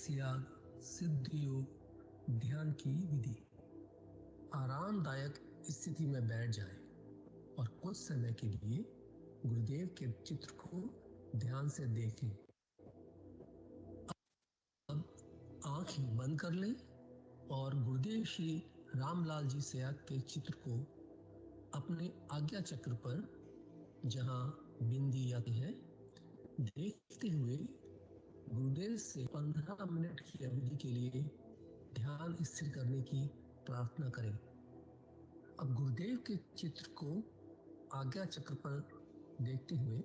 सियाग सिद्ध योग ध्यान की विधि। आरामदायक स्थिति में बैठ जाएं और कुछ समय के लिए गुरुदेव के चित्र को ध्यान से देखें। अब आंखें बंद कर लें और गुरुदेव श्री रामलाल जी सियाग के चित्र को अपने आज्ञा चक्र पर, जहां बिंदी आती है, देखते हुए गुरुदेव से 15 मिनट की अवधि के लिए ध्यान स्थिर करने की प्रार्थना करें। अब गुरुदेव के चित्र को आज्ञा चक्र पर देखते हुए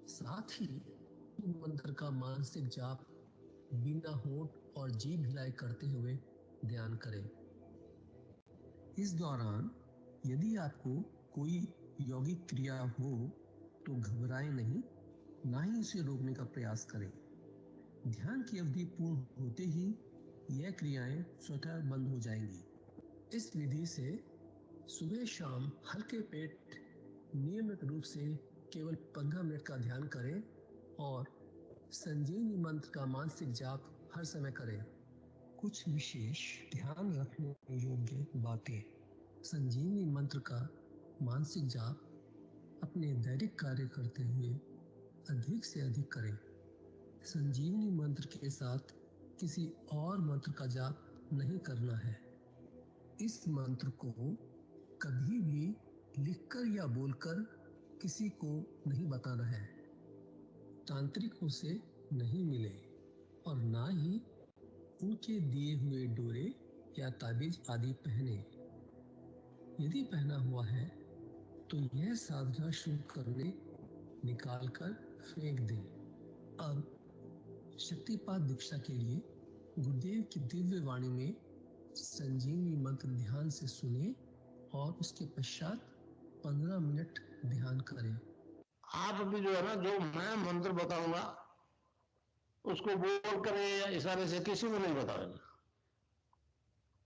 साथ ही मंत्र का मानसिक जाप बिना होंठ और जीभ हिलाई करते हुए ध्यान करें। इस दौरान यदि आपको कोई यौगिक क्रिया हो तो घबराएं नहीं, ना ही इसे रोकने का प्रयास करें। ध्यान की अवधि पूर्ण होते ही यह क्रियाएं स्वतः बंद हो जाएंगी। इस विधि से सुबह शाम हल्के पेट नियमित रूप से केवल 15 मिनट का ध्यान करें और संजीवनी मंत्र का मानसिक जाप हर समय करें। कुछ विशेष ध्यान रखने योग्य बातें। संजीवनी मंत्र का मानसिक जाप अपने दैनिक कार्य करते हुए अधिक से अधिक करें। संजीवनी मंत्र के साथ किसी और मंत्र का जाप नहीं करना है। इस मंत्र को कभी भी लिखकर या बोलकर किसी को नहीं बताना है। तांत्रिकों से नहीं मिले और ना ही उनके दिए हुए डोरे या ताबीज आदि पहने। यदि पहना हुआ है तो यह साधना शुरू करने निकालकर फेंक दें। अब शक्तिपात दीक्षा के लिए गुरुदेव की दिव्य वाणी में संजीवनी मंत्र ध्यान से सुने और उसके पश्चात 15 मिनट ध्यान करें। आप भी जो है ना, जो मैं मंत्र बताऊंगा उसको बोल कर या इशारे से किसी को नहीं बताओगे।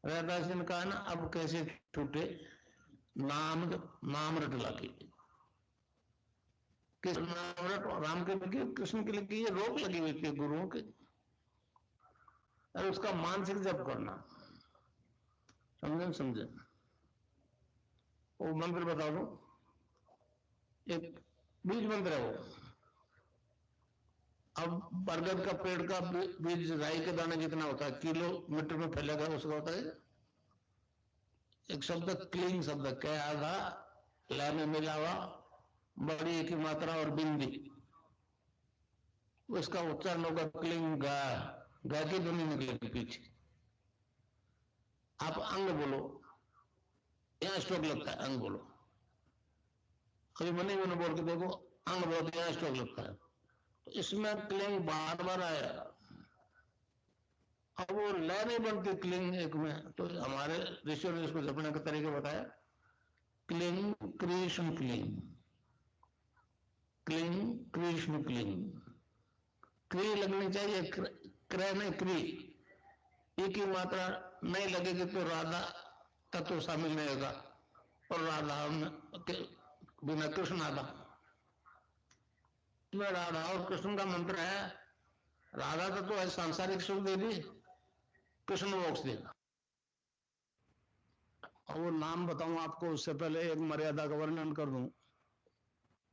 रहदास जी ने कहा ना, अब कैसे छूटे नाम रट लाके। किस नाम रट? राम के लिखी, कृष्ण के लिखी, ये रोक लगी हुई थी गुरुओं के। और उसका मानसिक जप करना, समझे। वो मंत्र बता दो, एक बीज मंत्र है वो। अब बरगद का पेड़ का बीज राई के दाने जितना होता है, किलोमीटर में फैलेगा, उसका होता है एक शब्द क्लीन शब्द, क्या आधा ला में मिला हुआ बड़ी की मात्रा और बिंदी, उसका उच्चारण होगा क्लीन गा की ध्वनि निकलेगी पीछे। आप अंग बोलो, यहां स्ट्रोक लगता है, अंग बोलो। अभी मनी मैंने बोल के देखो, अंग बोलो तो यहां स्ट्रोक लगता है। तो इसमें क्लिंग बार बार आएगा। अब वो लय नहीं बनती क्लिंग एक में, तो हमारे ऋषियों ने इसको जपने का तरीका बताया। Cling Krishna cling, cling Krishna cling. क्री लगनी चाहिए, क्रय नहीं क्री। एक ही मात्रा नहीं लगेगी तो राधा तत्व शामिल नहीं होगा, और राधा बिना कृष्ण आधा। इसमें राधा और कृष्ण का मंत्र है। राधा तत्व है सांसारिक सुख देगी, कृष्ण मोक्ष देगा। और वो नाम बताऊं आपको, उससे पहले एक मर्यादा का वर्णन कर दूं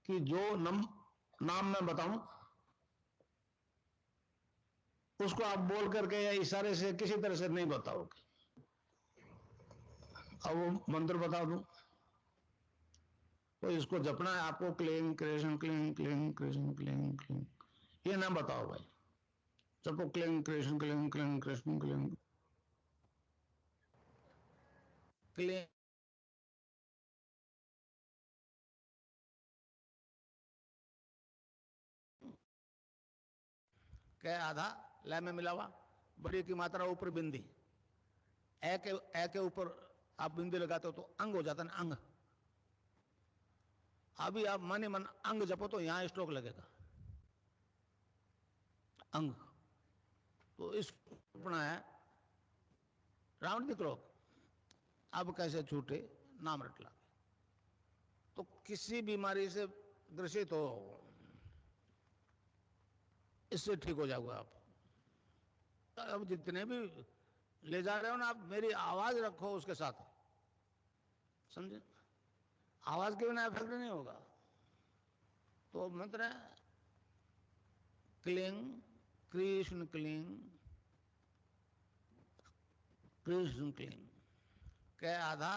कि जो नाम मैं बताऊं उसको आप बोल करके या इशारे से किसी तरह से नहीं बताओगे। अब वो मंत्र बता दूं तो इसको जपना है आपको, क्लीं कृष्ण क्लीं क्लीं कृष्ण क्लीं क्लीं, ये ना बताओ भाई। जपो क्लीं कृष्ण क्लीं क्लीं कृष्ण क्लीं क्लीं। क्या आधा लय में मिला हुआ, बड़ी की मात्रा ऊपर बिंदी, ए के ऊपर आप बिंदी लगाते हो तो अंग हो जाता है ना, अंग। अभी आप मन ही मन अंग जपो तो यहां स्ट्रोक लगेगा, अंग। तो इस अपना है रावण की क्रोक। अब कैसे छूटे नाम रट लागे। तो किसी बीमारी से ग्रसित हो, इससे ठीक हो जाओगे आप। अब जितने भी ले जा रहे हो ना, आप मेरी आवाज रखो उसके साथ, समझे? आवाज के बिना इफेक्ट नहीं होगा। तो मंत्र है cling Krishna cling Krishna cling. कै आधा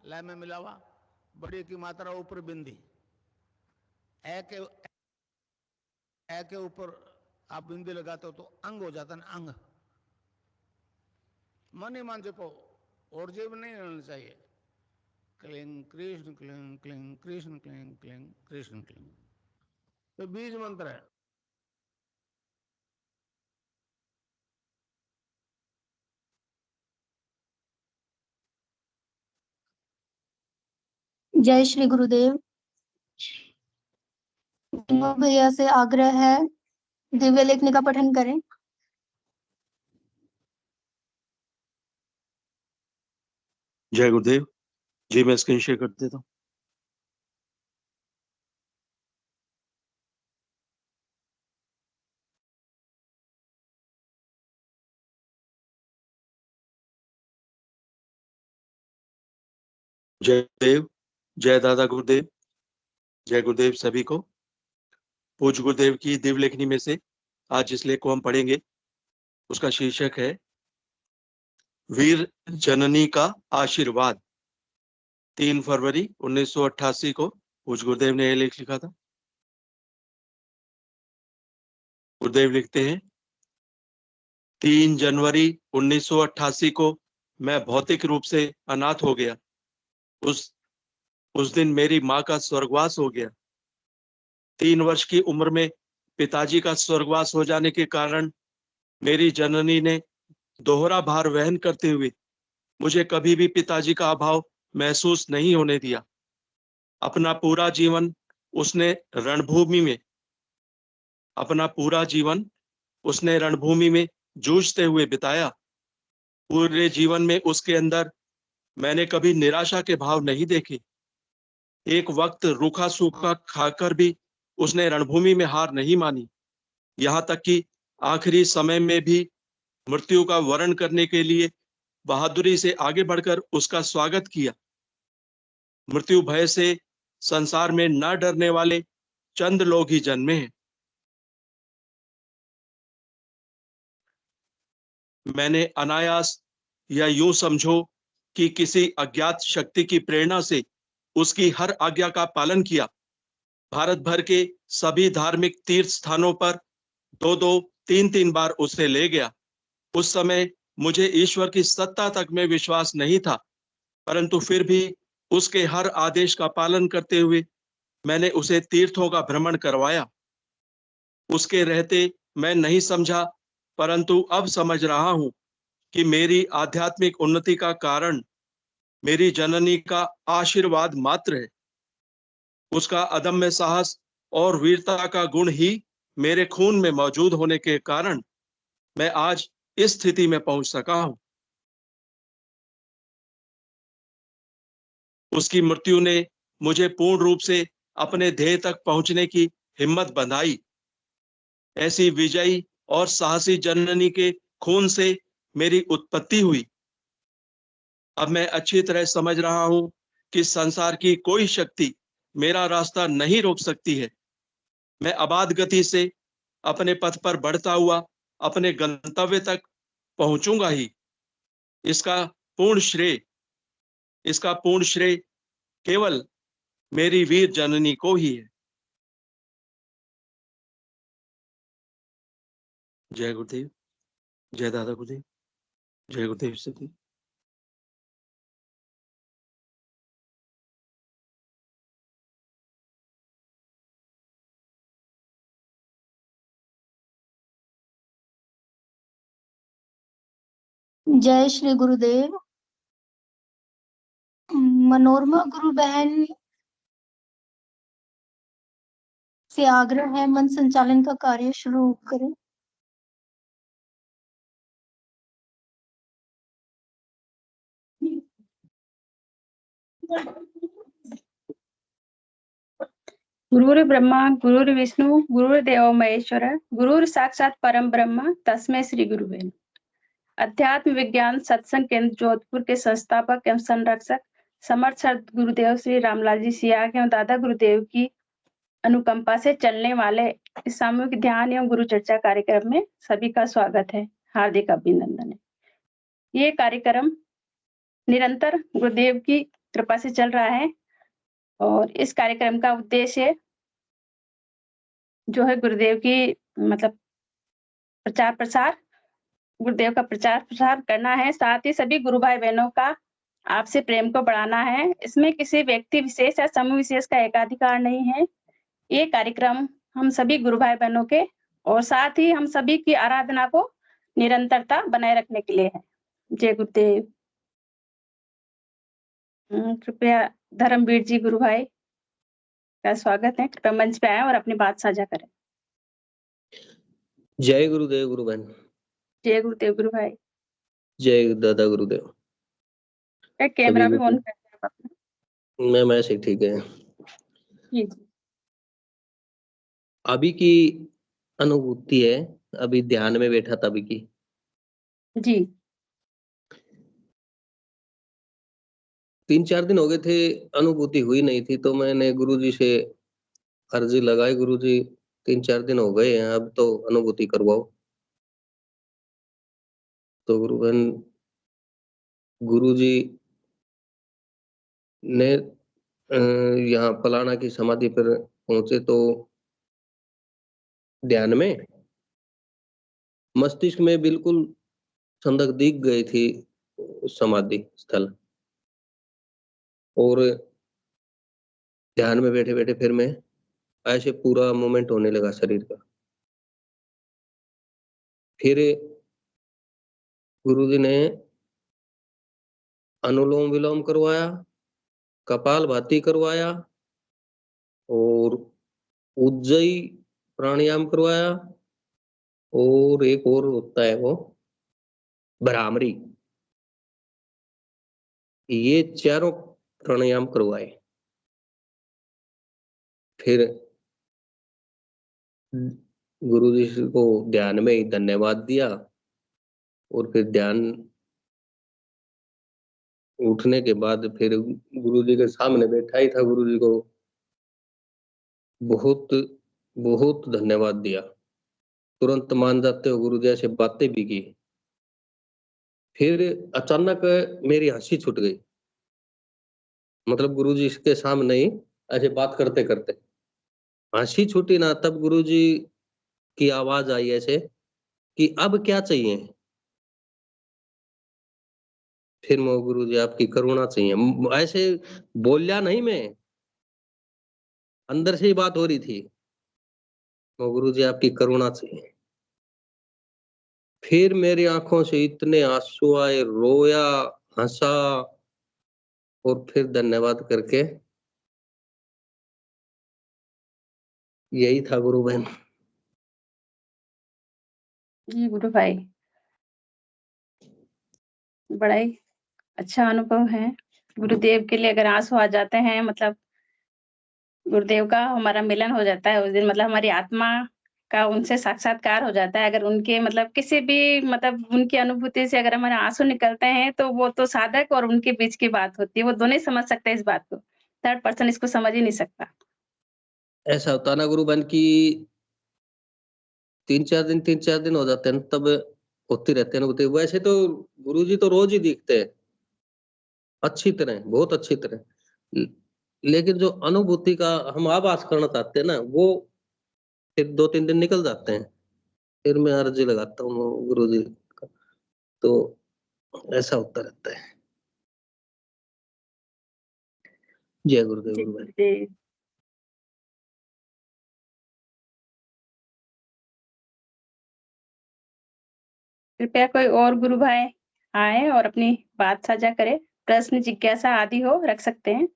लय में मिला हुआ, बड़ी की मात्रा ऊपर बिंदी, ए के ऊपर आप बिंदी लगाते हो तो अंग हो जाता है ना, अंग। मन ही मान जपो, और जीव नहीं रहना चाहिए। Cling Krishna cling cling Krishna cling cling Krishna cling, तो बीज मंत्र है। जय श्री गुरुदेव। भैया से आग्रह है दिव्य लेखनी का पठन करें। जय गुरुदेव जी, मैं स्क्रीन शेयर कर देता हूँ। जय देव, जय दादा गुरुदेव, जय गुरुदेव सभी को। पूज्य गुरुदेव की दिव्य लेखनी में से आज जिस लेख को हम पढ़ेंगे उसका शीर्षक है वीर जननी का आशीर्वाद। 3 फरवरी 1988 को पूज्य गुरुदेव ने यह लेख लिखा था। गुरुदेव लिखते हैं, 3 जनवरी 1988 को मैं भौतिक रूप से अनाथ हो गया। उस दिन मेरी माँ का स्वर्गवास हो गया। 3 वर्ष की उम्र में पिताजी का स्वर्गवास हो जाने के कारण मेरी जननी ने दोहरा भार वहन करते हुए मुझे कभी भी पिताजी का अभाव महसूस नहीं होने दिया। अपना पूरा जीवन उसने रणभूमि में जूझते हुए बिताया। पूरे जीवन में उसके अंदर मैंने कभी निराशा के भाव नहीं देखे। एक वक्त रूखा सूखा खाकर भी उसने रणभूमि में हार नहीं मानी। यहाँ तक कि आखिरी समय में भी मृत्यु का वरण करने के लिए बहादुरी से आगे बढ़कर उसका स्वागत किया। मृत्यु भय से संसार में न डरने वाले चंद लोग ही जन्मे हैं। मैंने अनायास या यूं समझो कि किसी अज्ञात शक्ति की प्रेरणा से उसकी हर आज्ञा का पालन किया। भारत भर के सभी धार्मिक तीर्थ स्थानों पर 2-2, 3-3 बार उसे ले गया। उस समय मुझे ईश्वर की सत्ता तक में विश्वास नहीं था, परंतु फिर भी उसके हर आदेश का पालन करते हुए मैंने उसे तीर्थों का भ्रमण करवाया। उसके रहते मैं नहीं समझा, परंतु अब समझ रहा हूं कि मेरी आध्यात्मिक उन्नति का कारण मेरी जननी का आशीर्वाद मात्र है। उसका अदम्य साहस और वीरता का गुण ही मेरे खून में मौजूद होने के कारण मैं आज इस स्थिति में पहुंच सका हूं। उसकी मृत्यु ने मुझे पूर्ण रूप से अपने ध्येय तक पहुंचने की हिम्मत बंधाई। ऐसी विजयी और साहसी जननी के खून से मेरी उत्पत्ति हुई। अब मैं अच्छी तरह समझ रहा हूं कि संसार की कोई शक्ति मेरा रास्ता नहीं रोक सकती है। मैं अबाध गति से अपने पथ पर बढ़ता हुआ अपने गंतव्य तक पहुंचूंगा ही। इसका पूर्ण श्रेय केवल मेरी वीर जननी को ही है। जय गुरुदेव, जय दादा गुरुदेव, जय गुरुदेव सभी। जय श्री गुरुदेव। मनोरमा गुरु बहन से आग्रह है मन संचालन का कार्य शुरू करें। गुरुर् ब्रह्मा गुरुर्विष्णु गुरुर्देवो महेश्वर गुरुर साक्षात परम ब्रह्म तस्मै श्री गुरुवे नमः। अध्यात्म विज्ञान सत्संग केंद्र जोधपुर के संस्थापक एवं संरक्षक समर्थ सत गुरुदेव श्री रामलाल जी सियाग एवं दादा गुरुदेव की अनुकंपा से चलने वाले इस सामूहिक ध्यान एवं गुरु चर्चा कार्यक्रम में सभी का स्वागत है, हार्दिक अभिनंदन है। ये कार्यक्रम निरंतर गुरुदेव की कृपा से चल रहा है और इस कार्यक्रम का उद्देश्य जो है गुरुदेव की मतलब प्रचार प्रसार, गुरुदेव का प्रचार प्रसार करना है, साथ ही सभी गुरु भाई बहनों का आपसे प्रेम को बढ़ाना है। इसमें किसी व्यक्ति विशेष या समूह विशेष का एकाधिकार नहीं है। ये कार्यक्रम हम सभी गुरु भाई बहनों के और साथ ही हम सभी की आराधना को निरंतरता बनाए रखने के लिए है। जय गुरुदेव। कृपया धर्मवीर जी गुरु भाई का स्वागत है, कृपया मंच पे आए और अपनी बात साझा करें। जय गुरुदेव गुरु बहन। जय गुरुदेव गुरु भाई। जय दादा गुरुदेव। कैमरा भी ऑन कर दे आप अपना। मैं से ठीक है। जी। अभी की अनुभूति है, अभी ध्यान में बैठा था अभी की। जी। 3-4 दिन हो गए थे, अनुभूति हुई नहीं थी, तो मैंने गुरुजी से अर्जी लगाई, गुरुजी 3-4 दिन हो गए हैं, अब तो अनुभूति करवाओ। तो गुरु बहन गुरुजी ने यहाँ पलाना की समाधि पर पहुंचे तो ध्यान में मस्तिष्क में बिल्कुल संदक दिख गई थी समाधि स्थल, और ध्यान में बैठे बैठे फिर मैं ऐसे पूरा मूवमेंट होने लगा शरीर का। फिर गुरुजी ने अनुलोम विलोम करवाया, कपाल भाती करवाया और उज्जयी प्राणायाम करवाया, और एक और होता है वो भ्रामरी। ये चारों प्राणायाम करवाए। फिर गुरुजी को ध्यान में ही धन्यवाद दिया, और फिर ध्यान उठने के बाद फिर गुरुजी के सामने बैठा ही था, गुरुजी को बहुत बहुत धन्यवाद दिया। तुरंत मान जाते हो गुरुजी से बातें भी की। फिर अचानक मेरी हंसी छूट गई, मतलब गुरुजी के सामने ही ऐसे बात करते करते हंसी छूटी ना, तब गुरुजी की आवाज आई ऐसे कि अब क्या चाहिए। फिर मैं गुरुजी आपकी करुणा चाहिए, ऐसे बोलिया नहीं, मैं अंदर से ही बात हो रही थी, गुरुजी आपकी करुणा चाहिए। फिर मेरी आंखों से इतने आंसू आए, रोया, हंसा, और फिर धन्यवाद करके यही था गुरु बहन। जी गुरु भाई, बड़ा ही अच्छा अनुभव है। गुरुदेव के लिए अगर आंसू आ जाते हैं, मतलब गुरुदेव का हमारा मिलन हो जाता है उस दिन, मतलब हमारी आत्मा का उनसे साक्षात्कार हो जाता है। अगर उनके मतलब किसी भी मतलब उनकी अनुभूति से अगर हमारे आंसू निकलते हैं, तो वो तो साधक और उनके बीच की बात होती है, वो दोनों ही समझ सकते हैं इस बात को, थर्ड पर्सन इसको समझ ही नहीं सकता। ऐसा होता ना गुरु बहन की 3-4 दिन हो जाते हैं, तब होती रहते हैं अनुभूति। वैसे तो गुरुजी तो रोज ही दिखते हैं अच्छी तरह, बहुत अच्छी तरह, लेकिन जो अनुभूति का हम आभास करना चाहते हैं ना, वो फिर 2-3 दिन निकल जाते हैं। फिर मैं अर्जी लगाता हूँ गुरुजी का, तो ऐसा होता रहता है। जय गुरुदेव जी गुरु भाई। जी। कृपया कोई और गुरु भाई आए और अपनी बात साझा करे, प्रश्न जिज्ञासा आदि हो रख सकते हैं।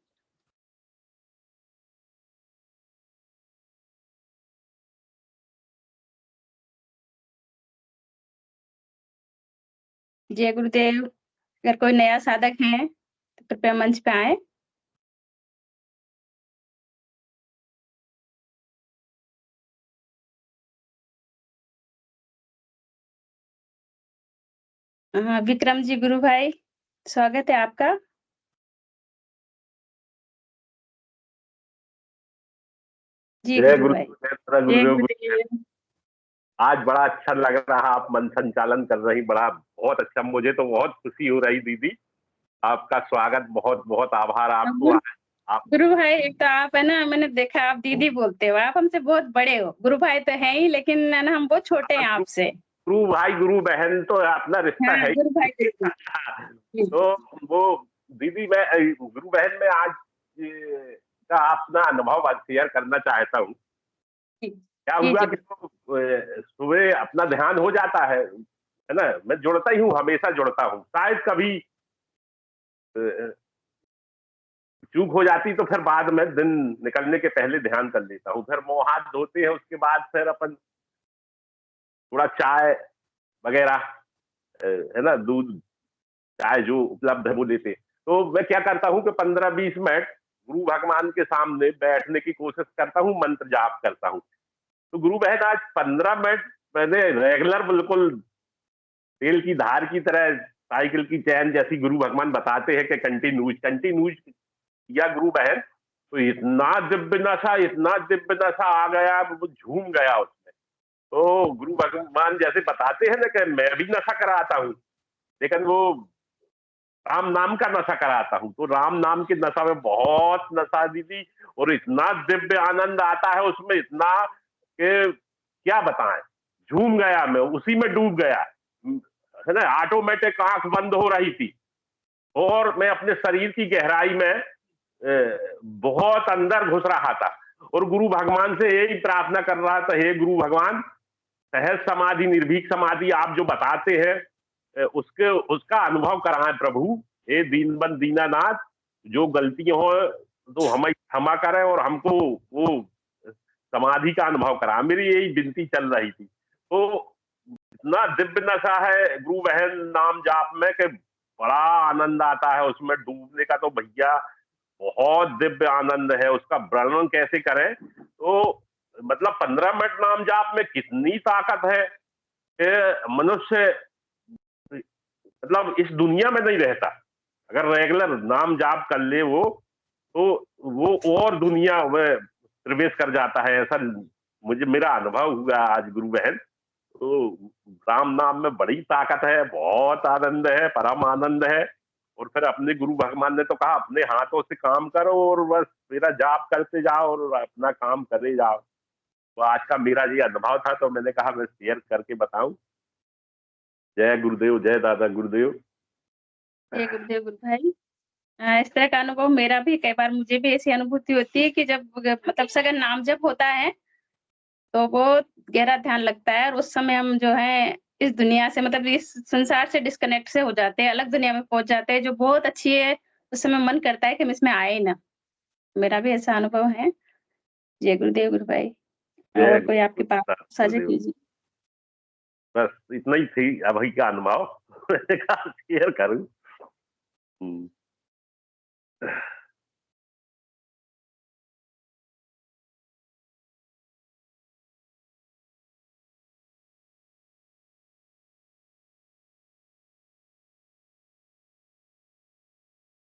जय गुरुदेव। अगर कोई नया साधक है तो कृपया मंच पे आए। विक्रम जी गुरु भाई, स्वागत है आपका। जी जय गुरु भाई। गुरुदेव जय गुरुदेव। गुरुदेव। आज बड़ा अच्छा लग रहा, आप मन संचालन कर रही, बड़ा बहुत अच्छा, मुझे तो बहुत खुशी हो रही दीदी। आपका स्वागत, बहुत बहुत आभार आपको। आप गुरु भाई, एक तो आप है ना, मैंने देखा आप दीदी बोलते हो, आप हमसे बहुत बड़े हो। गुरु भाई तो है ही, लेकिन है ना हम बहुत छोटे हैं आपसे। गुरु भाई गुरु बहन तो अपना रिश्ता हाँ, है ही। गुरु भाई बिल्कुल। तो वो दीदी, मैं गुरु बहन में आज का अपना अनुभव शेयर करना चाहता हूँ। क्या हुआ कि सुबह अपना ध्यान हो जाता है ना, मैं जुड़ता ही हूँ, हमेशा जुड़ता हूँ। शायद कभी चूक हो जाती तो फिर बाद में दिन निकलने के पहले ध्यान कर लेता हूँ। फिर मुंह हाथ धोते हैं, उसके बाद फिर अपन थोड़ा चाय वगैरह है ना, दूध चाय जो उपलब्ध है वो लेते। तो मैं क्या करता हूँ कि 15-20 मिनट गुरु भगवान के सामने बैठने की कोशिश करता हूँ, मंत्र जाप करता हूँ। तो गुरु बहन आज 15 मिनट मैंने रेगुलर, बिल्कुल तेल की धार की तरह, साइकिल की चैन जैसी गुरु भगवान बताते हैं कि कंटिन्यूज किया गुरु बहन, तो इतना दिव्य नशा आ गया, वो झूम गया उसमें। तो गुरु भगवान जैसे बताते हैं ना कि मैं भी नशा कराता हूँ, लेकिन वो राम नाम का नशा कराता हूँ। तो राम नाम के नशा में बहुत नशा दीदी, और इतना दिव्य आनंद आता है उसमें, इतना कि क्या बताएं, झूम गया मैं, उसी में डूब गया है ना। ऑटोमेटिक आंख बंद हो रही थी और मैं अपने शरीर की गहराई में बहुत अंदर घुस रहा था और गुरु भगवान से यही प्रार्थना कर रहा था, हे गुरु भगवान, सहज समाधि, निर्भीक समाधि आप जो बताते हैं उसका अनुभव कराएं प्रभु। हे दीनबंद दीनानाथ, जो गलतियां हो तो हमें क्षमा करें और हमको वो समाधि का अनुभव करा। मेरी यही विनती चल रही थी। तो इतना दिव्य नशा है गुरु बहन नाम जाप में कि बड़ा आनंद आता है उसमें डूबने का। तो भैया बहुत दिव्य आनंद है, उसका वर्णन कैसे करें। तो मतलब 15 मिनट नाम जाप में कितनी ताकत है कि मनुष्य मतलब इस दुनिया में नहीं रहता। अगर रेगुलर नाम जाप कर ले वो, तो वो और दुनिया में प्रवेश कर जाता है, ऐसा मुझे मेरा अनुभव हुआ आज गुरु बहन। तो राम नाम में बड़ी ताकत है, बहुत आनंद है, परम आनंद है। और फिर अपने गुरु भगवान ने तो कहा अपने हाथों से काम करो और बस मेरा जाप करते जाओ और अपना काम करे जाओ। तो आज का मेरा ये अनुभव था, तो मैंने कहा मैं शेयर करके बताऊं। जय गुरुदेव, जय दादा गुरुदेव। जय गुरुदेव गुरु भाई। इस तरह का अनुभव मेरा भी, कई बार मुझे भी ऐसी अनुभूति होती है कि जब मतलब से अगर नाम जप होता है तो बहुत गहरा ध्यान लगता है और उस समय हम जो है इस दुनिया से, मतलब इस संसार से डिस्कनेक्ट से हो जाते हैं, अलग दुनिया में पहुंच जाते हैं, जो बहुत अच्छी है। उस समय मन करता है कि हम इसमें आए ही ना। मेरा भी ऐसा अनुभव है। जय गुरुदेव गुरु भाई। और कोई आपके पास साझा गुरुदेव। कीजिए। बस इतना ही थी अभी का अनुभव, मैंने कहा शेयर करूं।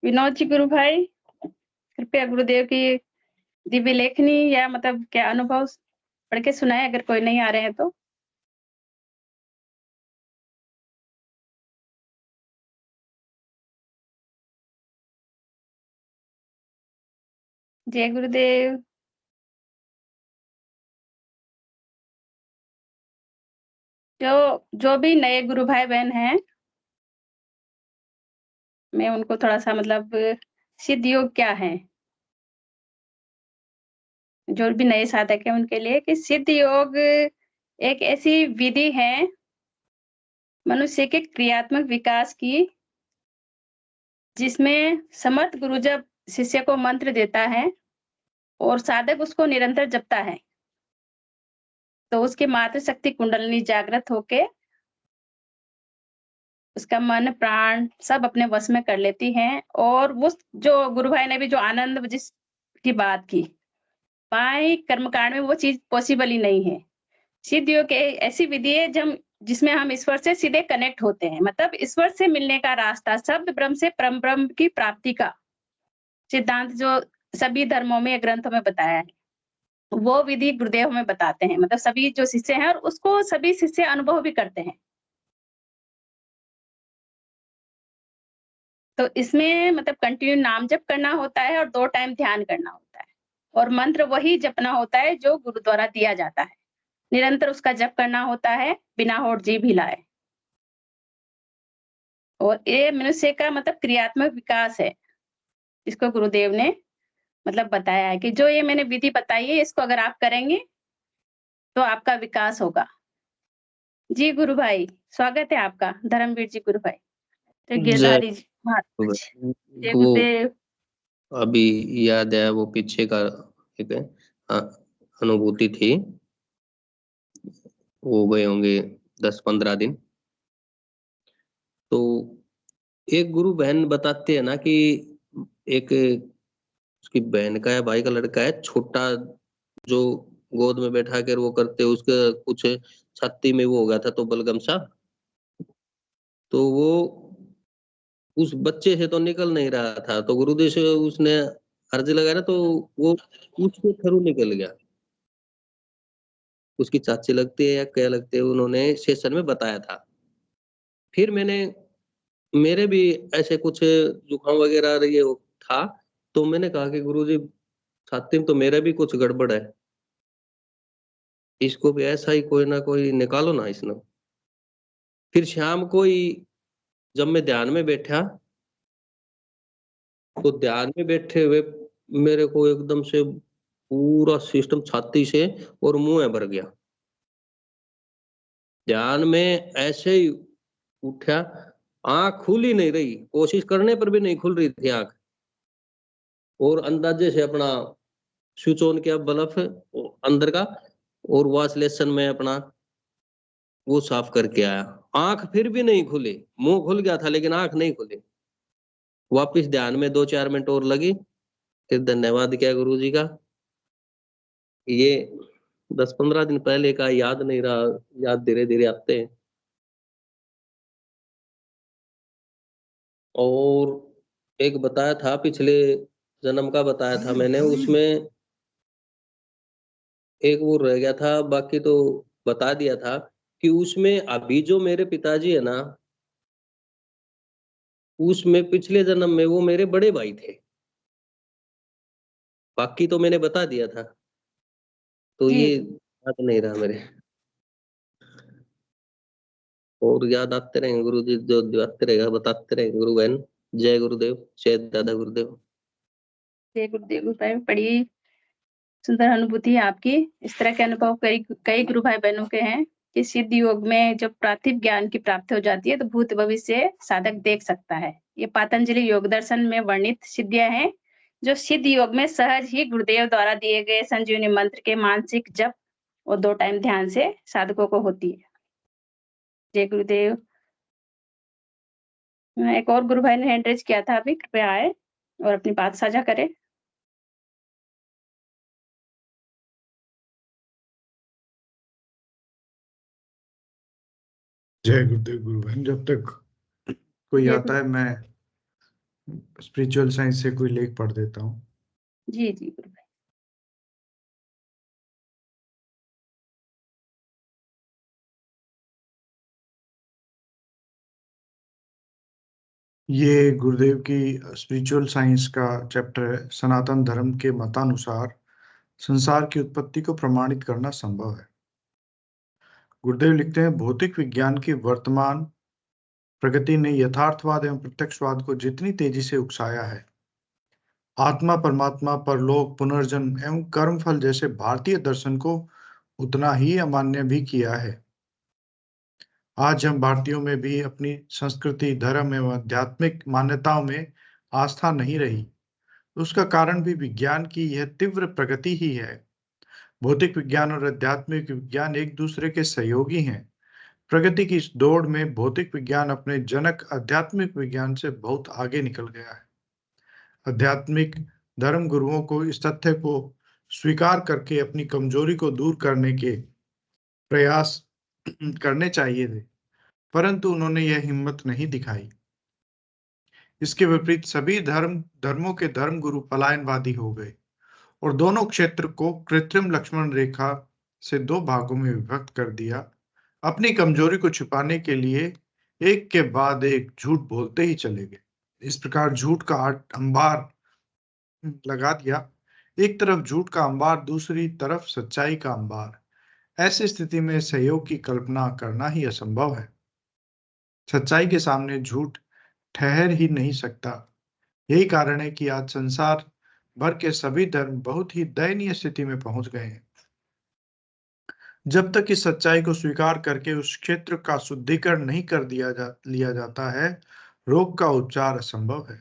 विनोद जी गुरु भाई, कृपया गुरुदेव की दिव्य लेखनी या मतलब क्या अनुभव पढ़ के सुनाए, अगर कोई नहीं आ रहे हैं तो। जय गुरुदेव। जो भी नए गुरु भाई बहन हैं, मैं उनको थोड़ा सा मतलब सिद्ध योग क्या है, जो भी नए साधक हैं उनके लिए, कि सिद्ध योग एक ऐसी विधि है मनुष्य के क्रियात्मक विकास की, जिसमें समर्थ गुरु जब शिष्य को मंत्र देता है और साधक उसको निरंतर जपता है, तो उसकी मातृ शक्ति कुंडलिनी जागृत होके उसका मन प्राण सब अपने वश में कर लेती हैं। और वो जो गुरु भाई ने भी जो आनंद जिसकी बात की, बाई कर्मकांड में वो चीज पॉसिबल ही नहीं है। सिद्ध योग ऐसी विधि है जब जिसमें हम ईश्वर से सीधे कनेक्ट होते हैं, मतलब ईश्वर से मिलने का रास्ता, शब्द ब्रह्म से परम ब्रह्म की प्राप्ति का सिद्धांत जो सभी धर्मों में, ग्रंथों में बताया है, वो विधि गुरुदेव हमें बताते हैं। मतलब सभी जो शिष्य हैं और उसको सभी शिष्य अनुभव भी करते हैं। तो इसमें मतलब कंटिन्यू नाम जप करना होता है और 2 टाइम ध्यान करना होता है और मंत्र वही जपना होता है जो गुरु द्वारा दिया जाता है। निरंतर उसका जप करना होता है बिना होठ जीभ हिलाए। और ये मनुष्य का मतलब क्रियात्मक विकास है, इसको गुरुदेव ने मतलब बताया है कि जो ये मैंने विधि बताई है, इसको अगर आप करेंगे तो आपका विकास होगा। जी गुरु भाई, स्वागत है आपका, धर्मवीर जी गुरु भाई। तो जय गिरधारी जी महाराज, जय वो गुरुदेव। अभी याद है वो पीछे का एक अनुभूति थी, वो गए होंगे 10-15 दिन। तो एक गुरु बहन बताते हैं ना कि एक उसकी बहन का या भाई का लड़का है छोटा, जो गोद में बैठा कर वो करते, उसके कुछ छाती में वो हो गया था तो बलगम सा, तो वो उस बच्चे से तो निकल नहीं रहा था, तो गुरुदेव से उसने अर्ज लगाया ना, तो वो उसके थ्रू निकल गया। उसकी चाची लगती है या क्या लगती है, उन्होंने सेशन में बताया था। फिर मेरे भी ऐसे कुछ जुकाम वगैरह ये था, तो मैंने कहा कि गुरुजी छाती में तो मेरा भी कुछ गड़बड़ है, इसको भी ऐसा ही कोई ना कोई निकालो ना इसने। फिर शाम को ही जब मैं ध्यान में बैठा, तो ध्यान में बैठे हुए मेरे को एकदम से पूरा सिस्टम छाती से और मुंह में भर गया। ध्यान में ऐसे ही उठा, आंख खुल ही नहीं रही, कोशिश करने पर भी नहीं खुल रही थी आंख, और अंदाजे से अपना स्विच ऑन किया बल्ब अंदर का, और वॉश लेसन में अपना वो साफ करके आया। आंख फिर भी नहीं खुली, मुंह खुल गया था लेकिन आंख नहीं खुली। वापिस ध्यान में 2-4 मिनट और लगी, फिर धन्यवाद किया गुरु जी का। ये 10-15 दिन पहले का याद नहीं रहा, याद धीरे धीरे आते हैं। और एक बताया था, पिछले जन्म का बताया था मैंने, उसमें एक वो रह गया था, बाकी तो बता दिया था कि उसमें अभी जो मेरे पिताजी है ना, उसमें पिछले जन्म में वो मेरे बड़े भाई थे, बाकी तो मैंने बता दिया था। तो जी ये जी याद नहीं रहा मेरे, और याद आते रहेंगे गुरु जी, जो आते रहेगा बताते रहेंगे गुरु बहन। जय गुरुदेव, जय दादा गुरुदेव। जय गुरुदेव। गुरु भाई, बड़ी सुंदर अनुभूति है आपकी। इस तरह के अनुभव कई कई गुरु भाई बहनों के हैं कि सिद्ध योग में जब प्राथिव ज्ञान की प्राप्ति हो जाती है तो भूत भविष्य साधक देख सकता है। ये पातंजलि योग दर्शन में वर्णित सिद्धियां हैं जो सिद्ध योग में सहज ही गुरुदेव द्वारा दिए गए संजीवनी मंत्र के मानसिक जप और 2 टाइम ध्यान से साधकों को होती है। जय गुरुदेव। एक और गुरु भाई ने हैंड रेज किया था अभी, कृपया आए और अपनी बात साझा करें। जय गुरुदेव गुरु बहन। जब तक कोई जय आता है मैं स्पिरिचुअल साइंस से कोई लेख पढ़ देता हूँ। जी जी गुरु भाई। ये गुरुदेव की स्पिरिचुअल साइंस का चैप्टर है। सनातन धर्म के मतानुसार संसार की उत्पत्ति को प्रमाणित करना संभव है। गुरुदेव लिखते हैं, भौतिक विज्ञान की वर्तमान प्रगति ने यथार्थवाद एवं प्रत्यक्षवाद को जितनी तेजी से उकसाया है, आत्मा परमात्मा परलोक पुनर्जन्म एवं कर्मफल जैसे भारतीय दर्शन को उतना ही अमान्य भी किया है। आज हम भारतीयों में भी अपनी संस्कृति, धर्म एवं आध्यात्मिक मान्यताओं में आस्था नहीं रही। उसका कारण भी विज्ञान की यह तीव्र प्रगति ही है। भौतिक विज्ञान और आध्यात्मिक विज्ञान एक दूसरे के सहयोगी हैं। प्रगति की इस दौड़ में भौतिक विज्ञान अपने जनक आध्यात्मिक विज्ञान से बहुत आगे निकल गया है। आध्यात्मिक धर्म गुरुओं को इस तथ्य को स्वीकार करके अपनी कमजोरी को दूर करने के प्रयास करने चाहिए थे, परंतु उन्होंने यह हिम्मत नहीं दिखाई। इसके विपरीत सभी धर्मों के धर्मगुरु पलायनवादी हो गए और दोनों क्षेत्र को कृत्रिम लक्ष्मण रेखा से दो भागों में विभक्त कर दिया। अपनी कमजोरी को छुपाने के लिए एक के बाद एक झूठ बोलते ही चले गए। इस प्रकार झूठ का अंबार लगा दिया, एक तरफ झूठ का अंबार, दूसरी तरफ सच्चाई का अंबार। ऐसी स्थिति में सहयोग की कल्पना करना ही असंभव है। सच्चाई के सामने झूठ ठहर ही नहीं सकता। यही कारण है कि आज संसार भर के सभी धर्म बहुत ही दयनीय स्थिति में पहुंच गए हैं। जब तक इस सच्चाई को स्वीकार करके उस क्षेत्र का शुद्धिकरण नहीं कर लिया जाता है, रोग का उपचार असंभव है।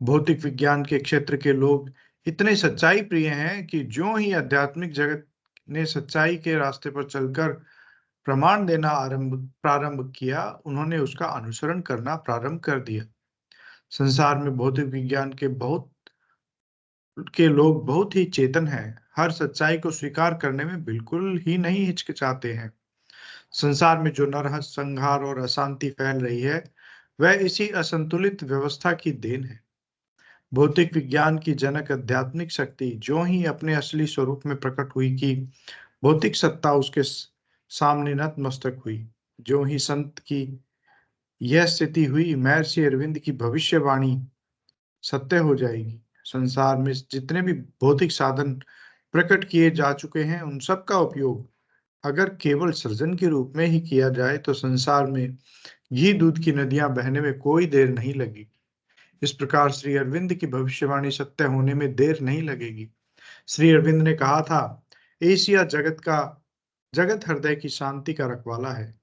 भौतिक विज्ञान के क्षेत्र के लोग इतने सच्चाई प्रिय हैं कि जो ही आध्यात्मिक जगत ने सच्चाई के रास्ते पर चलकर प्रमाण देना प्रारंभ किया, उन्होंने उसका अनुसरण करना प्रारंभ कर दिया। संसार में भौतिक विज्ञान के लोग बहुत ही चेतन हैं, हर सच्चाई को स्वीकार करने में बिल्कुल ही नहीं हिचकिचाते हैं। संसार में जो नरहंस, संहार और अशांति फैल रही है, वह इसी असंतुलित व्यवस्था की देन है। भौतिक विज्ञान की जनक आध्यात्मिक शक्ति जो ही अपने असली स्वरूप में प्रकट हुई कि भौतिक सत्ता उसके सामने नतमस्तक हुई। जो ही संत की यह स्थिति हुई, महर्षि अरविंद की भविष्यवाणी सत्य हो जाएगी। संसार में जितने भी भौतिक साधन प्रकट किए जा चुके हैं, उन सब का उपयोग अगर केवल सृजन के रूप में ही किया जाए तो संसार में घी दूध की नदियां बहने में कोई देर नहीं लगेगी। इस प्रकार श्री अरविंद की भविष्यवाणी सत्य होने में देर नहीं लगेगी। श्री अरविंद ने कहा था, एशिया जगत हृदय की शांति का रखवाला है।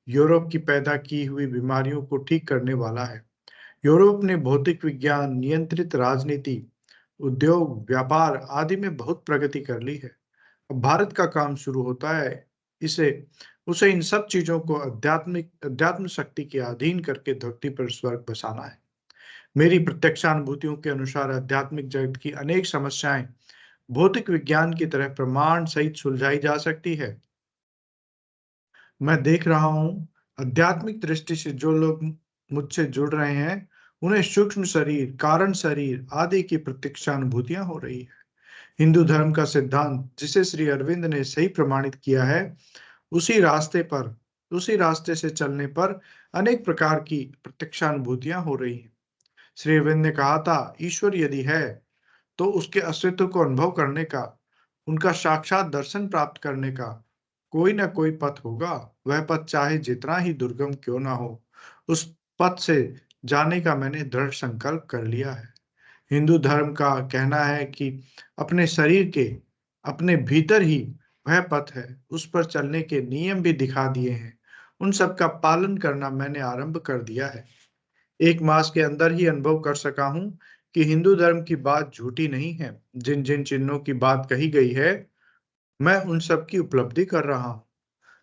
यूरोप की पैदा की हुई बीमारियों को ठीक करने वाला है। यूरोप ने भौतिक विज्ञान, नियंत्रित राजनीति, उद्योग, व्यापार आदि में बहुत प्रगति कर ली है। अब भारत का काम शुरू होता है, उसे इन सब चीजों को अध्यात्म शक्ति के अधीन करके धरती पर स्वर्ग बसाना है। मेरी प्रत्यक्षानुभूतियों के अनुसार आध्यात्मिक जगत की अनेक समस्याएं भौतिक विज्ञान की तरह प्रमाण सहित सुलझाई जा सकती है। मैं देख रहा हूं, आध्यात्मिक दृष्टि से जो लोग मुझसे जुड़ रहे हैं, उन्हें सूक्ष्म शरीर, कारण शरीर आदि की प्रत्यक्षानुभूतियां हो रही है। हिंदू धर्म का सिद्धांत जिसे श्री अरविंद ने सही प्रमाणित किया है, उसी रास्ते से चलने पर अनेक प्रकार की प्रत्यक्षानुभूतियां हो रही हैं। श्री अरविंद ने कहा था, ईश्वर यदि है तो उसके अस्तित्व को अनुभव करने का, उनका साक्षात दर्शन प्राप्त करने का कोई ना कोई पथ होगा। वह पथ चाहे जितना ही दुर्गम क्यों ना हो, उस पथ से जाने का मैंने दृढ़ संकल्प कर लिया है। हिंदू धर्म का कहना है कि अपने शरीर के अपने भीतर ही वह पथ है। उस पर चलने के नियम भी दिखा दिए हैं। उन सब का पालन करना मैंने आरंभ कर दिया है। 1 मास के अंदर ही अनुभव कर सका हूं कि हिंदू धर्म की बात झूठी नहीं है। जिन जिन चिन्हों की बात कही गई है, मैं उन सब की उपलब्धि कर रहा हूं।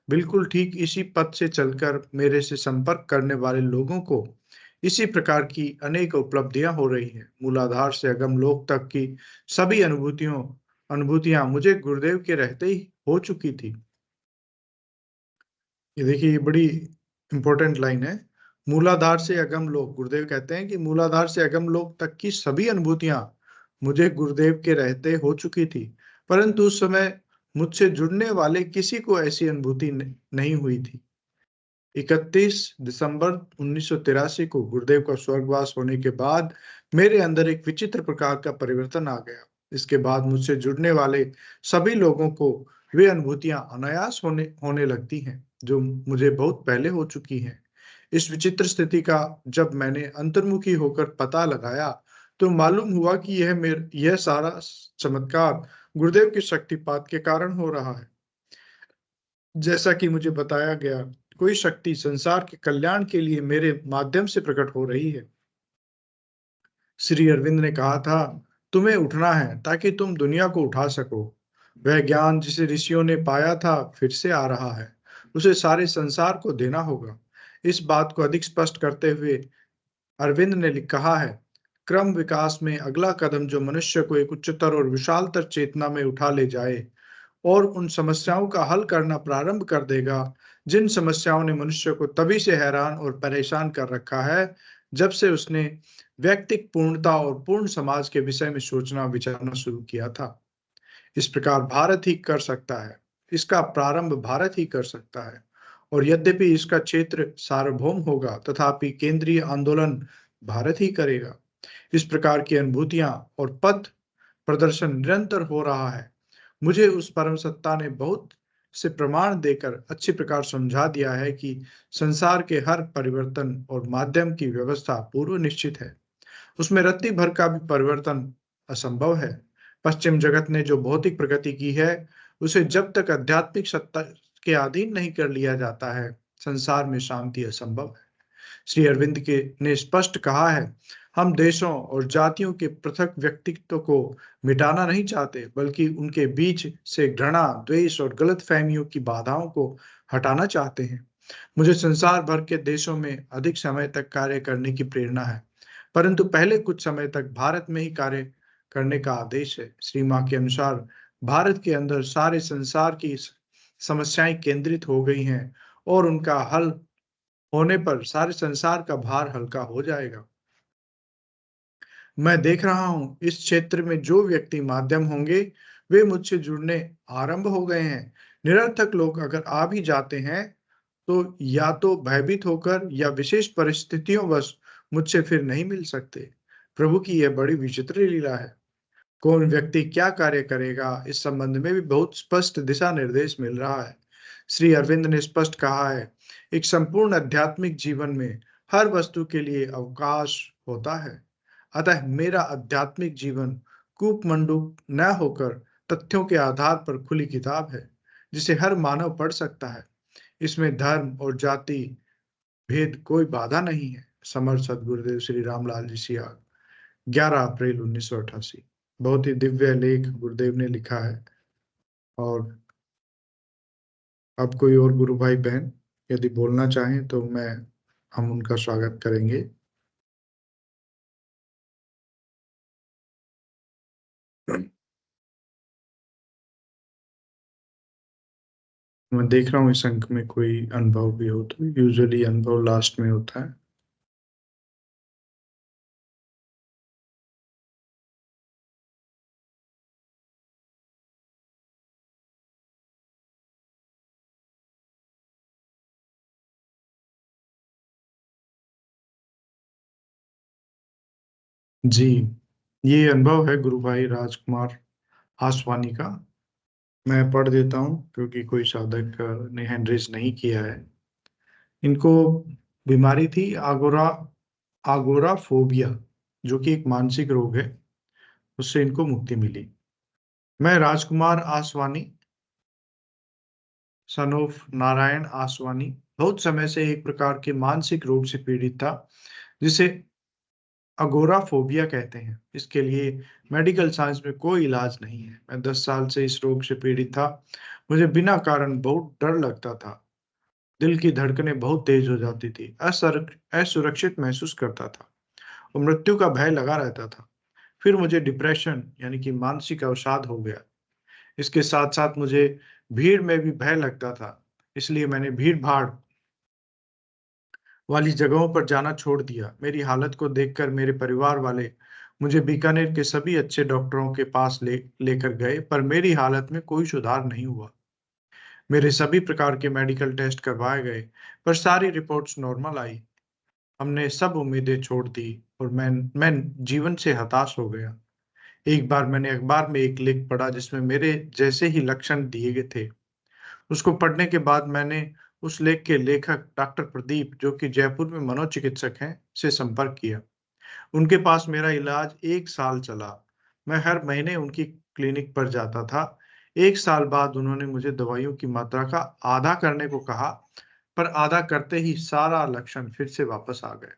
बिल्कुल ठीक इसी पथ से चलकर मेरे से संपर्क करने वाले लोगों को इसी प्रकार की अनेक उपलब्धियां हो रही हैं। मूलाधार से अगम लोक तक की सभी अनुभूतियां मुझे गुरुदेव के रहते ही हो चुकी थी। ये देखिए, ये बड़ी इंपॉर्टेंट लाइन है। मूलाधार से अगम लोक, गुरुदेव कहते हैं कि मूलाधार से अगम लोक तक की सभी अनुभूतियां मुझे गुरुदेव के रहते हो चुकी थी, परंतु उस समय मुझसे जुड़ने वाले किसी को ऐसी अनुभूति नहीं हुई थी। 31 दिसंबर 1983 को गुरुदेव का स्वर्गवास होने के बाद मेरे अंदर एक विचित्र प्रकार का परिवर्तन आ गया। इसके बाद मुझसे जुड़ने वाले सभी लोगों को वे अनुभूतियां अनायास होने लगती हैं, जो मुझे बहुत पहले हो चुकी हैं। इस विचित्र स्थिति का जब मैंने अंतर्मुखी होकर पता लगाया, तो मालूम हुआ कि यह सारा चमत्कार गुरुदेव की शक्तिपात के कारण हो रहा है। जैसा कि मुझे बताया गया, कोई शक्ति संसार के कल्याण के लिए मेरे माध्यम से प्रकट हो रही है। श्री अरविंद ने कहा था, तुम्हें उठना है ताकि तुम दुनिया को उठा सको। वह ज्ञान जिसे ऋषियों ने पाया था फिर से आ रहा है, उसे सारे संसार को देना होगा। इस बात को अधिक स्पष्ट करते हुए अरविंद ने कहा है, क्रम विकास में अगला कदम जो मनुष्य को एक उच्चतर और विशालतर चेतना में उठा ले जाए और उन समस्याओं का हल करना प्रारंभ कर देगा जिन समस्याओं ने मनुष्य को तभी से हैरान और परेशान कर रखा है जब से उसने व्यक्तिक पूर्णता और पूर्ण समाज के विषय में सोचना विचारना शुरू किया था। इस प्रकार भारत ही कर सकता है, इसका प्रारंभ भारत ही कर सकता है, और यद्यपि इसका क्षेत्र सार्वभौम होगा तथापि केंद्रीय आंदोलन भारत ही करेगा। इस प्रकार की अनुभूतियां और पथ प्रदर्शन निरंतर हो रहा है। मुझे उस परम सत्ता ने बहुत से प्रमाण देकर अच्छी प्रकार समझा दिया है कि संसार के हर परिवर्तन और माध्यम की व्यवस्था पूर्व निश्चित है। उसमें रत्ती भर का भी परिवर्तन असंभव है। पश्चिम जगत ने जो भौतिक प्रगति की है उसे जब तक आध्यात्मिक सत्ता के अधीन नहीं कर लिया जाता है, संसार में शांति असंभव है। श्री अरविंद के ने स्पष्ट कहा है, हम देशों और जातियों के पृथक व्यक्तित्व को मिटाना नहीं चाहते, बल्कि उनके बीच से घृणा, द्वेष और गलत फहमियों की बाधाओं को हटाना चाहते हैं। मुझे संसार भर के देशों में अधिक समय तक कार्य करने की प्रेरणा है, परंतु पहले कुछ समय तक भारत में ही कार्य करने का आदेश है। श्री मां के अनुसार भारत के अंदर सारे संसार की समस्याएं केंद्रित हो गई हैं और उनका हल होने पर सारे संसार का भार हल्का हो जाएगा। मैं देख रहा हूं इस क्षेत्र में जो व्यक्ति माध्यम होंगे वे मुझसे जुड़ने आरंभ हो गए हैं। निरर्थक लोग अगर आ भी जाते हैं तो या तो भयभीत होकर या विशेष परिस्थितियों वश मुझसे फिर नहीं मिल सकते। प्रभु की यह बड़ी विचित्र लीला है। कौन व्यक्ति क्या कार्य करेगा इस संबंध में भी बहुत स्पष्ट दिशा निर्देश मिल रहा है। श्री अरविंद ने स्पष्ट कहा है, एक संपूर्ण आध्यात्मिक जीवन में हर वस्तु के लिए अवकाश होता है। अतः मेरा आध्यात्मिक जीवन कूपमंडूक न होकर तथ्यों के आधार पर खुली किताब है जिसे हर मानव पढ़ सकता है। इसमें धर्म और जाति भेद कोई बाधा नहीं है। समर्थ सदगुरुदेव श्री रामलाल जी सियाग, 11 अप्रैल 1988। बहुत ही दिव्य लेख गुरुदेव ने लिखा है। और अब कोई और गुरु भाई बहन यदि बोलना चाहें तो हम उनका स्वागत करेंगे। मैं देख रहा हूँ इस अंक में कोई अनुभव भी हो तो यूजुअली अनुभव लास्ट में होता है। जी, ये अनुभव है गुरु भाई राजकुमार आसवानी का। मैं पढ़ देता हूँ क्योंकि कोई साधक ने हैंड रेज नहीं किया है। इनको बीमारी थी आगोराफोबिया, जो कि एक मानसिक रोग है, उससे इनको मुक्ति मिली। मैं राजकुमार आसवानी, सन ऑफ नारायण आसवानी, बहुत समय से एक प्रकार के मानसिक रोग से पीड़ित था जिसे अगोराफोबिया कहते हैं। इसके लिए मेडिकल साइंस में कोई इलाज नहीं है। मैं 10 साल से इस रोग से पीड़ित था। मुझे बिना कारण बहुत डर लगता था, दिल की धड़कनें बहुत तेज हो जाती थी, असुरक्षित महसूस करता था और मृत्यु का भय लगा रहता था। फिर मुझे डिप्रेशन यानी कि मानसिक अवसाद हो गया। इसके साथ साथ मुझे भीड़ में भी भय लगता था, इसलिए मैंने भीड़ भाड़ वाली जगहों पर जाना छोड़ दिया। मेरी हालत को देखकर मेरे परिवार वाले मुझे बीकानेर के सभी अच्छे डॉक्टरों के पास लेकर गए, पर मेरी हालत में कोई सुधार नहीं हुआ। मेरे सभी प्रकार के मेडिकल टेस्ट करवाए गए, पर सारी रिपोर्ट्स नॉर्मल आई। हमने सब उम्मीदें छोड़ दी और मैं जीवन से हताश हो गया। एक बार मैंने अखबार में एक लेख पढ़ा जिसमें मेरे जैसे ही लक्षण दिए गए थे। उसको पढ़ने के बाद मैंने उस लेख के लेखक डॉक्टर प्रदीप, जो कि जयपुर में मनोचिकित्सक हैं, से संपर्क किया। उनके पास मेरा इलाज 1 साल चला। मैं हर महीने उनकी क्लिनिक पर जाता था। 1 साल बाद उन्होंने मुझे दवाइयों की मात्रा का आधा करने को कहा, पर आधा करते ही सारा लक्षण फिर से वापस आ गए।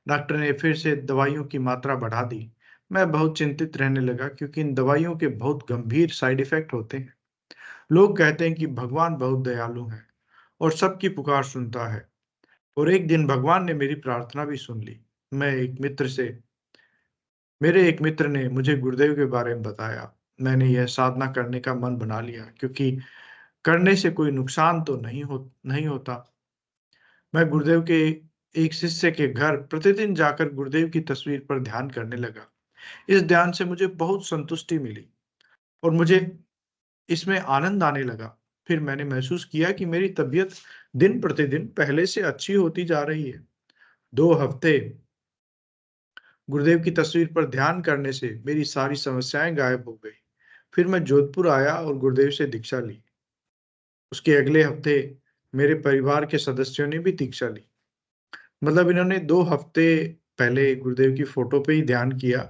डॉक्टर ने फिर से दवाइयों की मात्रा बढ़ा दी। मैं बहुत चिंतित रहने लगा क्योंकि इन दवाइयों के बहुत गंभीर साइड इफेक्ट होते हैं। लोग कहते हैं कि भगवान बहुत दयालु है और सबकी पुकार सुनता है, और एक दिन भगवान ने मेरी प्रार्थना भी सुन ली। मेरे एक मित्र ने मुझे गुरुदेव के बारे में बताया। मैंने यह साधना करने का मन बना लिया क्योंकि करने से कोई नुकसान तो नहीं होता। मैं गुरुदेव के एक शिष्य के घर प्रतिदिन जाकर गुरुदेव की तस्वीर पर ध्यान करने लगा। इस ध्यान से मुझे बहुत संतुष्टि मिली और मुझे इसमें आनंद आने लगा। फिर मैंने महसूस किया कि मेरी तबीयत दिन प्रतिदिन पहले से अच्छी होती जा रही है। 2 हफ्ते गुरुदेव की तस्वीर पर ध्यान करने से मेरी सारी समस्याएं गायब हो गई। फिर मैं जोधपुर आया और गुरुदेव से दीक्षा ली। उसके अगले हफ्ते मेरे परिवार के सदस्यों ने भी दीक्षा ली। मतलब इन्होंने 2 हफ्ते पहले गुरुदेव की फोटो पे ही ध्यान किया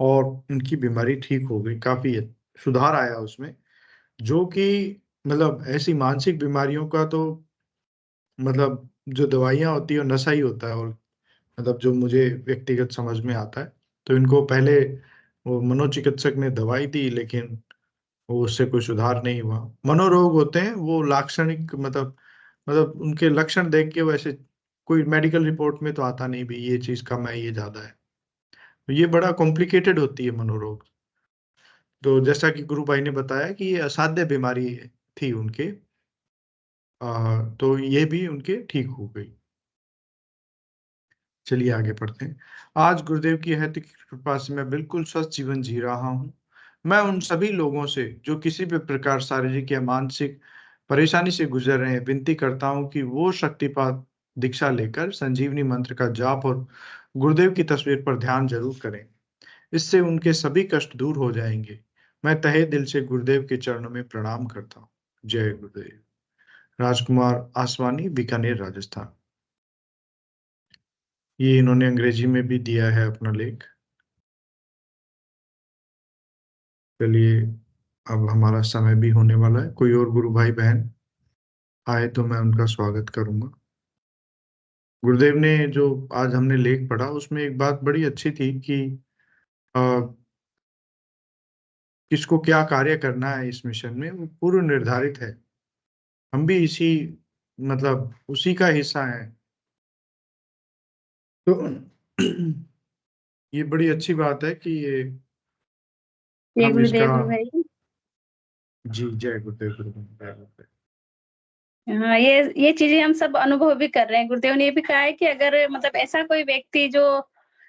और उनकी बीमारी ठीक हो गई, काफी सुधार आया उसमें। जो कि मतलब ऐसी मानसिक बीमारियों का तो मतलब जो दवाइयां होती है वो नशा ही होता है, और मतलब जो मुझे व्यक्तिगत समझ में आता है। तो इनको पहले वो मनोचिकित्सक ने दवाई दी, लेकिन वो उससे कोई सुधार नहीं हुआ। मनोरोग होते हैं वो लाक्षणिक, मतलब उनके लक्षण देख के वैसे कोई मेडिकल रिपोर्ट में तो आता नहीं भी ये चीज कम है ये ज्यादा है। तो ये बड़ा कॉम्प्लिकेटेड होती है मनोरोग। तो जैसा कि गुरु भाई ने बताया कि ये असाध्य बीमारी थी उनके, तो ये भी उनके ठीक हो गई। चलिए आगे पढ़ते हैं। आज गुरुदेव की अहैतुक कृपा से मैं बिल्कुल स्वस्थ जीवन जी रहा हूँ। मैं उन सभी लोगों से जो किसी भी प्रकार शारीरिक या मानसिक परेशानी से गुजर रहे हैं विनती करता हूँ कि वो शक्तिपात दीक्षा लेकर संजीवनी मंत्र का जाप और गुरुदेव की तस्वीर पर ध्यान जरूर करें। इससे उनके सभी कष्ट दूर हो जाएंगे। मैं तहे दिल से गुरुदेव के चरणों में प्रणाम करता हूँ। जय गुरुदेव। राजकुमार आसवानी, बीकानेर, राजस्थान। ये इन्होंने अंग्रेजी में भी दिया है अपना लेख। चलिए अब हमारा समय भी होने वाला है। कोई और गुरु भाई बहन आए तो मैं उनका स्वागत करूंगा। गुरुदेव ने जो आज हमने लेख पढ़ा उसमें एक बात बड़ी अच्छी थी कि अ, किसको क्या कार्य करना है इस मिशन में वो पूर्व निर्धारित है। हम भी इसी मतलब उसी का हिस्सा है। तो ये बड़ी अच्छी बात है कि ये जय हम इसका। गुरुदेव गुरु भाई। जी जय गुरुदेव, गुरुदेव जय गुरुदेव। हाँ, ये चीजें हम सब अनुभव भी कर रहे हैं। गुरुदेव ने ये भी कहा है कि अगर मतलब ऐसा कोई व्यक्ति जो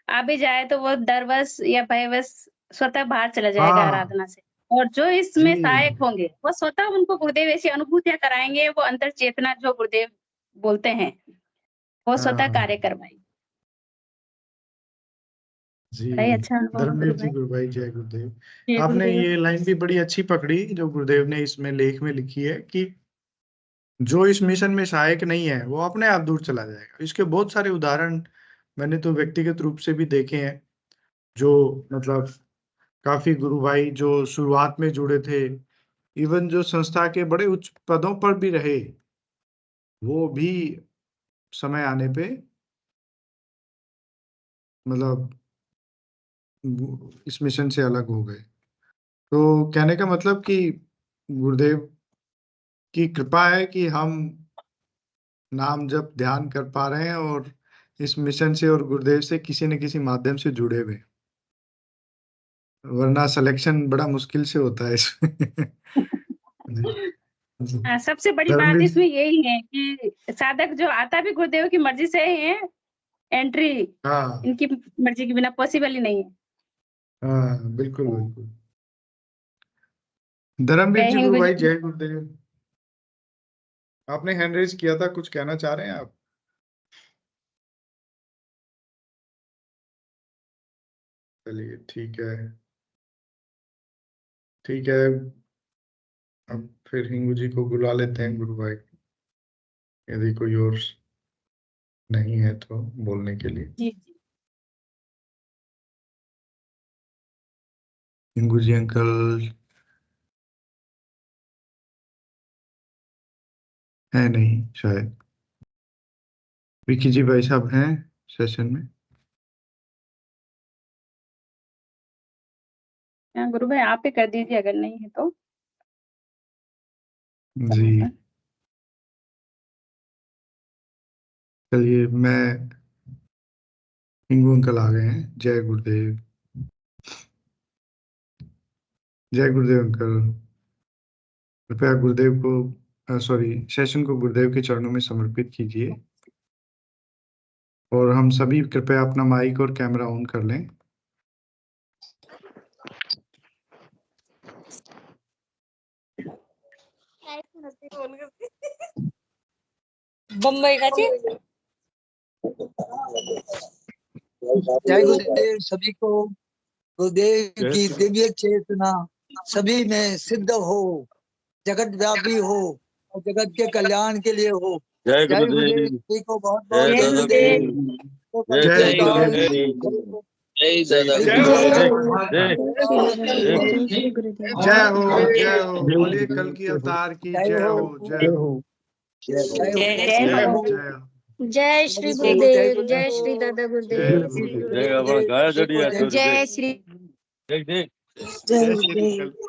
आ भी जाए तो वो डरवश या भयवश स्वतः बाहर चला जाएगा हाँ आराधना से, और जो जी इसमें सहायक होंगे वो स्वतः उनको गुरुदेव ऐसी अनुभूतियां कराएंगे, वो अंतर चेतना जो गुरुदेव बोलते हैं वो स्वतः हाँ कार्य करवाएंगे। जी। बड़ा ही अच्छा अनुभव है धर्मवीर गुरु जी, भाई। गुरु भाई जय गुरुदेव। जय आपने गुरुदेव। ये लाइन भी बड़ी अच्छी पकड़ी जो गुरुदेव ने इसमें लेख में लिखी है कि जो इस मिशन में सहायक नहीं है वो अपने आप दूर चला जाएगा। इसके बहुत सारे उदाहरण मैंने तो व्यक्तिगत रूप से भी देखे हैं। जो मतलब काफी गुरु भाई जो शुरुआत में जुड़े थे, इवन जो संस्था के बड़े उच्च पदों पर भी रहे, वो भी समय आने पे मतलब इस मिशन से अलग हो गए। तो कहने का मतलब कि गुरुदेव की कृपा है कि हम नाम जप ध्यान कर पा रहे हैं और इस मिशन से और गुरुदेव से किसी न किसी माध्यम से जुड़े हुए। वरना सिलेक्शन बड़ा मुश्किल से होता है इसमें। जी जी। हाँ, सबसे बड़ी बात धर्मवीर इसमें यही है कि साधक जो आता भी गुरुदेव की मर्जी से ही है, एंट्री हाँ इनकी मर्जी के बिना पॉसिबल ही नहीं है। हाँ बिल्कुल बिल्कुल। धर्मवीर जय जी, हिंद गुरु भाई गुरु। जय गुरुदेव। आपने हैंड रेज किया था, कुछ कहना चाह रहे हैं आप? चलिए ठीक है, ठीक है। अब फिर हिंगू जी को बुला लेते हैं गुरु भाई, यदि कोई और नहीं है तो बोलने के लिए। जी जी। हिंगू जी अंकल है नहीं शायद। विकी जी भाई साहब हैं सेशन में? हाँ, गुरु भाई आप ही कर दीजिए अगर नहीं है तो जी समापन। चलिए, मैं हिंगू अंकल आ गए हैं। जय गुरुदेव, जय गुरुदेव अंकल। कृपया गुरुदेव को सेशन को गुरुदेव के चरणों में समर्पित कीजिए और हम सभी कृपया अपना माइक और कैमरा ऑन कर लें। बम्बई का जय गुरुदेव सभी को। गुरुदेव की दिव्य चेतना सभी में सिद्ध हो, जगत व्यापी हो और जगत के कल्याण के लिए हो। जय गुरुदेव सभी को बहुत बहुत जय गुरुदेव। जय गुरुदेव। जय हो। बोलिए कल की अवतार की जय हो। जय हो। जय हो। जय श्री गुरुदेव, जय श्री दादा गुरुदेव, जय गुरुदेव। जय श्री जय गुरुदेव।